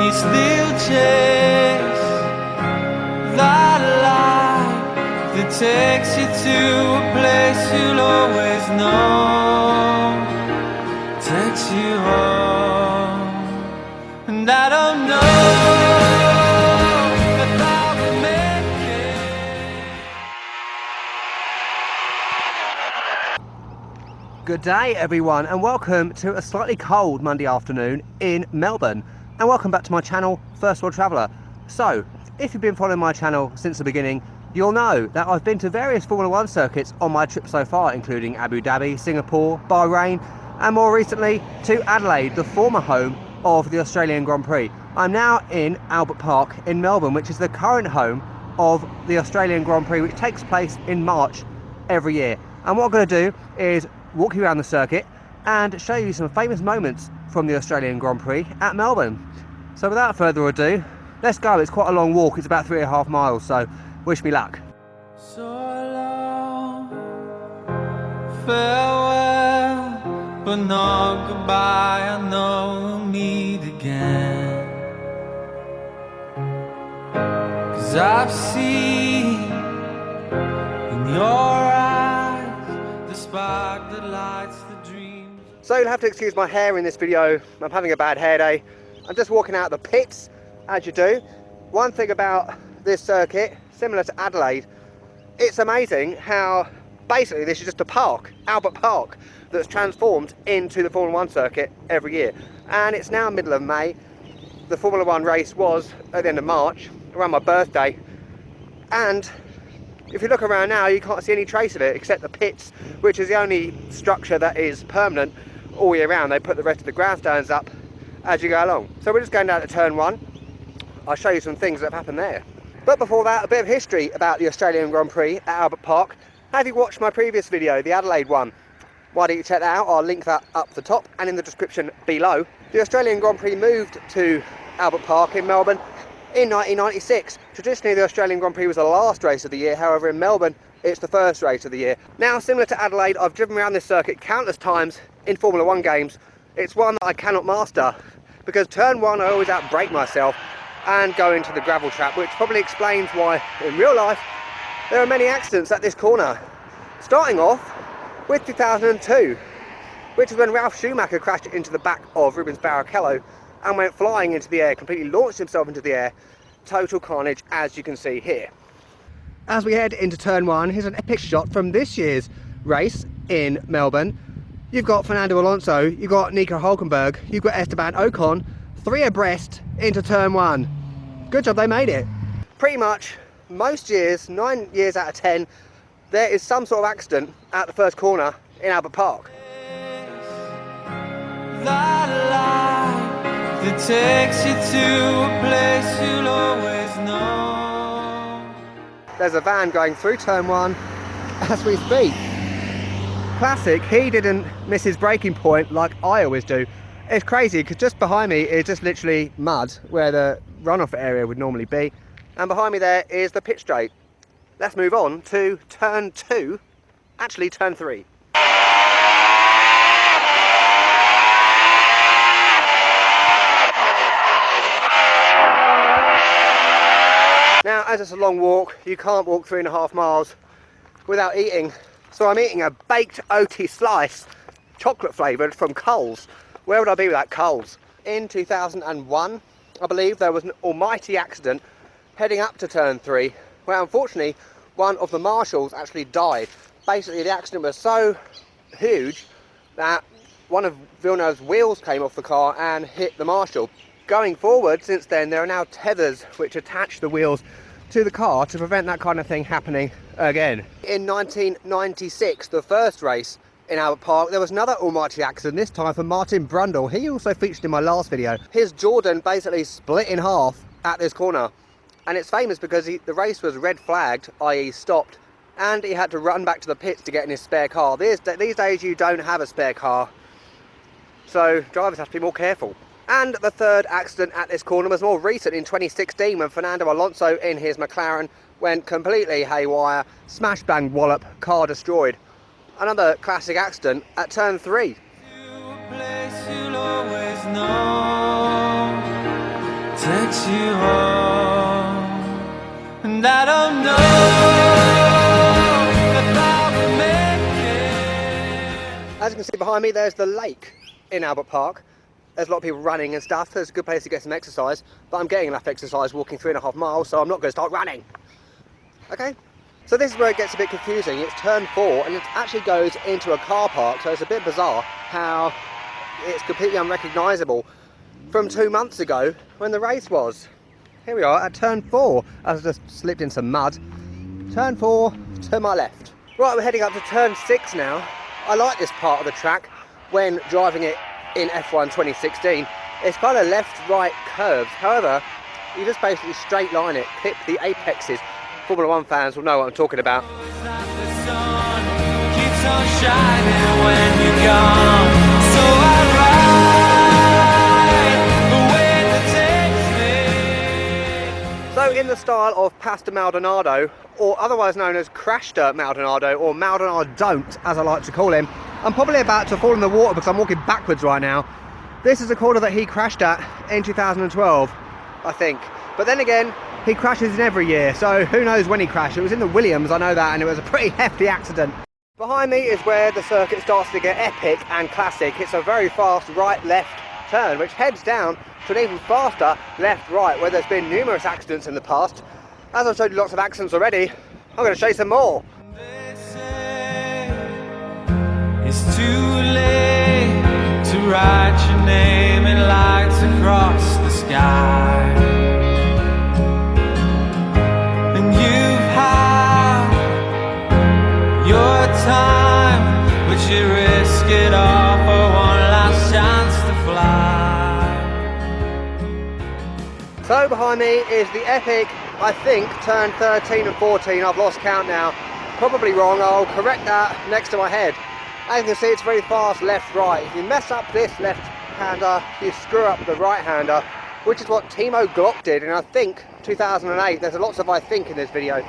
you still chase that light that takes you to a place you'll always know, takes you home. And I don't know if I'll make it. Good day everyone, and welcome to a slightly cold Monday afternoon in Melbourne, and welcome back to my channel, First World Traveller. So, if you've been following my channel since the beginning, you'll know that I've been to various Formula 1 circuits on my trip so far, including Abu Dhabi, Singapore, Bahrain, and more recently to Adelaide, the former home of the Australian Grand Prix. I'm now in Albert Park in Melbourne, which is the current home of the Australian Grand Prix, which takes place in March every year. And what I'm going to do is walk you around the circuit and show you some famous moments from the Australian Grand Prix at Melbourne. So without further ado, let's go. It's quite a long walk, it's about 3.5 miles, so wish me luck. So long, farewell, but not goodbye. I know we'll meet again, 'cause I've seen in your eyes the spark that lights the dreams. So you'll have to excuse my hair in this video. I'm having a bad hair day. I'm just walking out the pits, as you do. One thing about this circuit, similar to Adelaide, it's amazing how basically this is just a park, Albert Park, that's transformed into the Formula 1 circuit every year. And it's now middle of May. The Formula 1 race was at the end of March, around my birthday. And if you look around now, you can't see any trace of it except the pits, which is the only structure that is permanent all year round. They put the rest of the grandstands up as you go along. So we're just going down to turn 1. I'll show you some things that have happened there. But before that, a bit of history about the Australian Grand Prix at Albert Park. Have you watched my previous video, the Adelaide one? Why don't you check that out? I'll link that up the top and in the description below. The Australian Grand Prix moved to Albert Park in Melbourne in 1996. Traditionally, the Australian Grand Prix was the last race of the year. However, in Melbourne, it's the first race of the year. Now, similar to Adelaide, I've driven around this circuit countless times in Formula 1 games. It's one that I cannot master, because turn 1 I always outbrake myself and go into the gravel trap, which probably explains why in real life there are many accidents at this corner. Starting off with 2002, which is when Ralf Schumacher crashed into the back of Rubens Barrichello and went flying into the air, completely launched himself into the air. Total carnage, as you can see here. As we head into turn 1, here's an epic shot from this year's race in Melbourne. You've got Fernando Alonso, you've got Nico Hülkenberg, you've got Esteban Ocon, 3 abreast into turn 1. Good job, they made it. Pretty much most years, 9 years out of 10, there is some sort of accident at the first corner in Albert Park. That light that takes you to a place you'll always know. There's a van going through turn 1 as we speak. Classic, he didn't miss his braking point like I always do. It's crazy because just behind me is just literally mud where the runoff area would normally be, and behind me there is the pit straight. Let's move on to turn 2, actually turn 3. Now, as it's a long walk, you can't walk 3.5 miles without eating. So I'm eating a baked oaty slice, chocolate flavoured, from Coles. Where would I be without Coles? In 2001, I believe, there was an almighty accident heading up to turn 3, where unfortunately one of the marshals actually died. Basically, the accident was so huge that one of Villeneuve's wheels came off the car and hit the marshal. Going forward, since then, there are now tethers which attach the wheels to the car to prevent that kind of thing happening again. In 1996, the first race in Albert Park, there was another almighty accident, this time for Martin Brundle. He also featured in my last video. His Jordan basically split in half at this corner, and it's famous because the race was red flagged, i.e. stopped, and he had to run back to the pits to get in his spare car. These days you don't have a spare car, so drivers have to be more careful. And the third accident at this corner was more recent, in 2016, when Fernando Alonso in his McLaren went completely haywire, smash bang wallop, car destroyed. Another classic accident at turn 3. takes you home. And I don't know if I will make it. As you can see behind me, there's the lake in Albert Park. There's a lot of people running and stuff. There's a good place to get some exercise, but I'm getting enough exercise walking 3.5 miles, so I'm not going to start running. Okay, so this is where it gets a bit confusing. It's turn 4 and it actually goes into a car park, so it's a bit bizarre how it's completely unrecognisable from 2 months ago when the race was. Here we are at turn 4. I've just slipped in some mud. Turn 4 to my left. Right, we're heading up to turn 6 now. I like this part of the track when driving it in F1 2016. It's kind of left-right curves. However, you just basically straight line it, clip the apexes. Formula 1 fans will know what I'm talking about. The sun keeps on shining when you're gone, so I ride the wind that takes me. So in the style of Pasta Maldonado, or otherwise known as Crashter Maldonado, or Maldonado Don't, as I like to call him, I'm probably about to fall in the water because I'm walking backwards right now. This is a corner that he crashed at in 2012, I think. But then again, he crashes in every year, so who knows when he crashed. It was in the Williams, I know that, and it was a pretty hefty accident. Behind me is where the circuit starts to get epic and classic. It's a very fast right-left turn, which heads down to an even faster left-right, where there's been numerous accidents in the past. As I've showed you lots of accidents already, I'm going to show you some more. They say it's too late to write your name in lights across the sky. And you've had your time, but you risk it all for one last chance to fly. So behind me is the epic, I think, turn 13 and 14. I've lost count now. Probably wrong. I'll correct that next to my head. As you can see, it's very fast left-right. If you mess up this left-hander, you screw up the right-hander, which is what Timo Glock did in, I think, 2008. There's lots of I think in this video. It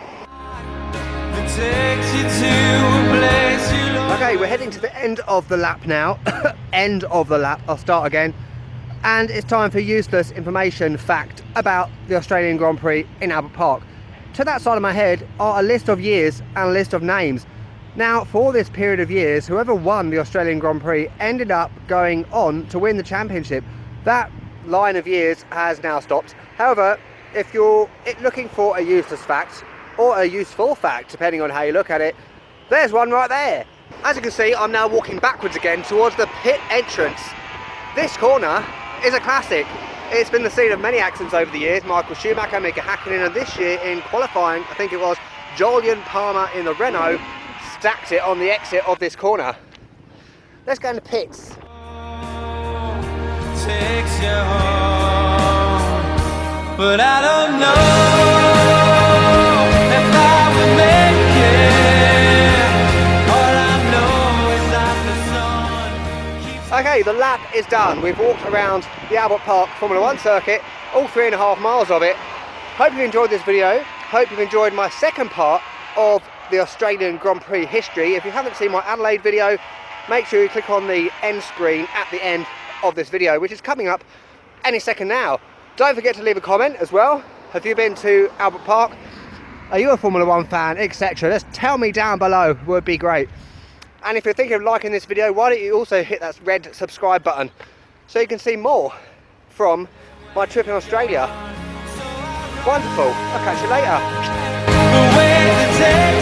takes you to a place you love. Okay, we're heading to the end of the lap now. End of the lap. I'll start again. And it's time for useless information fact about the Australian Grand Prix in Albert Park. To that side of my head are a list of years and a list of names. Now, for this period of years, whoever won the Australian Grand Prix ended up going on to win the championship. That line of years has now stopped. However, if you're looking for a useless fact, or a useful fact, depending on how you look at it, there's one right there. As you can see, I'm now walking backwards again towards the pit entrance. This corner is a classic. It's been the scene of many accidents over the years. Michael Schumacher, Mika Hakkinen, and this year in qualifying, I think it was Julian Palmer in the Renault, stacked it on the exit of this corner. Let's go into pits. Takes you home, but I don't know if I will make it. All I know is that the sun keeps. Okay, the lap is done. We've walked around the Albert Park Formula 1 circuit, all 3.5 miles of it. Hope you enjoyed this video. Hope you've enjoyed my second part of the Australian Grand Prix history. If you haven't seen my Adelaide video, make sure you click on the end screen at the end of this video, which is coming up any second now. Don't forget to leave a comment as well. Have you been to Albert Park? Are you a Formula 1 fan, etc.? Just tell me down below, would be great. And if you're thinking of liking this video, why don't you also hit that red subscribe button so you can see more from my trip in Australia. Wonderful. I'll catch you later. The way to take